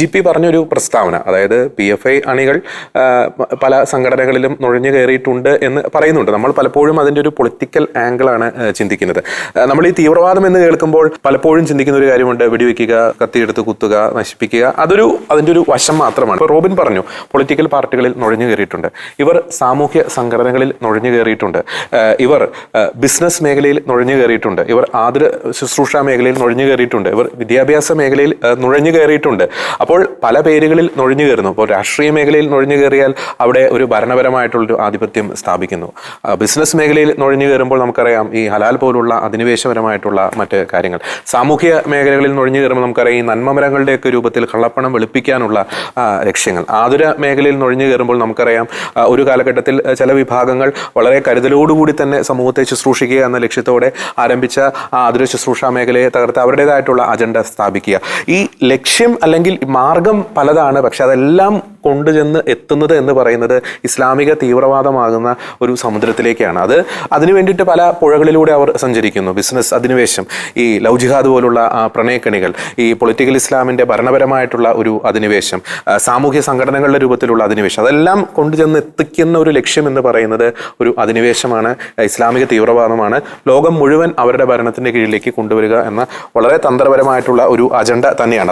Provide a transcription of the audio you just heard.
DGP പറഞ്ഞൊരു പ്രസ്താവന, അതായത് PFI അണികൾ പല സംഘടനകളിലും നുഴഞ്ഞു കയറിയിട്ടുണ്ട് എന്ന് പറയുന്നുണ്ട്. നമ്മൾ പലപ്പോഴും അതിൻ്റെ ഒരു പൊളിറ്റിക്കൽ ആംഗിളാണ് ചിന്തിക്കുന്നത്. നമ്മൾ ഈ തീവ്രവാദം എന്ന് കേൾക്കുമ്പോൾ പലപ്പോഴും ചിന്തിക്കുന്ന ഒരു കാര്യമുണ്ട്, വെടിവെക്കുക, കത്തിയെടുത്ത് കുത്തുക, നശിപ്പിക്കുക. അതിൻ്റെ ഒരു വശം മാത്രമാണ്. ഇപ്പോൾ റോബിൻ പറഞ്ഞു, പൊളിറ്റിക്കൽ പാർട്ടികളിൽ നുഴഞ്ഞു കയറിയിട്ടുണ്ട്, ഇവർ സാമൂഹ്യ സംഘടനകളിൽ നുഴഞ്ഞു കയറിയിട്ടുണ്ട്, ഇവർ ബിസിനസ് മേഖലയിൽ നുഴഞ്ഞു കയറിയിട്ടുണ്ട്, ഇവർ ആതുര ശുശ്രൂഷ മേഖലയിൽ നുഴഞ്ഞു കയറിയിട്ടുണ്ട്, ഇവർ വിദ്യാഭ്യാസ മേഖലയിൽ നുഴഞ്ഞു കയറിയിട്ടുണ്ട്. അപ്പോൾ പല പേരുകളിൽ നുഴഞ്ഞു കയറുന്നു. അപ്പോൾ രാഷ്ട്രീയ മേഖലയിൽ നുഴഞ്ഞു കയറിയാൽ അവിടെ ഒരു ഭരണപരമായിട്ടുള്ളൊരു ആധിപത്യം സ്ഥാപിക്കുന്നു. ബിസിനസ് മേഖലയിൽ നുഴഞ്ഞു കയറുമ്പോൾ നമുക്കറിയാം ഈ ഹലാൽ പോലുള്ള അധിനിവേശപരമായിട്ടുള്ള മറ്റ് കാര്യങ്ങൾ. സാമൂഹ്യ മേഖലകളിൽ നുഴഞ്ഞു കയറുമ്പോൾ നമുക്കറിയാം ഈ നന്മമരങ്ങളുടെയൊക്കെ രൂപത്തിൽ കള്ളപ്പണം വെളുപ്പിക്കാനുള്ള ലക്ഷ്യങ്ങൾ. ആതുര മേഖലയിൽ നുഴഞ്ഞു കയറുമ്പോൾ നമുക്കറിയാം ഒരു കാലഘട്ടത്തിൽ ചില വിഭാഗങ്ങൾ വളരെ കരുതലോടുകൂടി തന്നെ സമൂഹത്തെ ശുശ്രൂഷിക്കുക എന്ന ലക്ഷ്യത്തോടെ ആരംഭിച്ച ആതുര ശുശ്രൂഷ മേഖലയെ തകർത്ത് അവരുടേതായിട്ടുള്ള അജണ്ട സ്ഥാപിക്കുക. ഈ ലക്ഷ്യം അല്ലെങ്കിൽ മാർഗം പലതാണ്, പക്ഷെ അതെല്ലാം കൊണ്ടുചെന്ന് എത്തുന്നത് എന്ന് പറയുന്നത് ഇസ്ലാമിക തീവ്രവാദമാകുന്ന ഒരു സമുദ്രത്തിലേക്കാണ്. അതിനു വേണ്ടിയിട്ട് പല പുഴകളിലൂടെ അവർ സഞ്ചരിക്കുന്നു. ബിസിനസ് അധിനിവേശം, ഈ ലവ് ജിഹാദ് പോലുള്ള പ്രണയക്കണികൾ, ഈ പൊളിറ്റിക്കൽ ഇസ്ലാമിൻ്റെ ഭരണപരമായിട്ടുള്ള ഒരു അധിനിവേശം, സാമൂഹ്യ സംഘടനകളുടെ രൂപത്തിലുള്ള അധിനിവേശം, അതെല്ലാം കൊണ്ടുചെന്ന് എത്തിക്കുന്ന ഒരു ലക്ഷ്യം എന്ന് പറയുന്നത് ഒരു അധിനിവേശമാണ്, ഇസ്ലാമിക തീവ്രവാദമാണ്. ലോകം മുഴുവൻ അവരുടെ ഭരണത്തിൻ്റെ കീഴിലേക്ക് കൊണ്ടുവരിക എന്ന വളരെ തന്ത്രപരമായിട്ടുള്ള ഒരു അജണ്ട തന്നെയാണ്.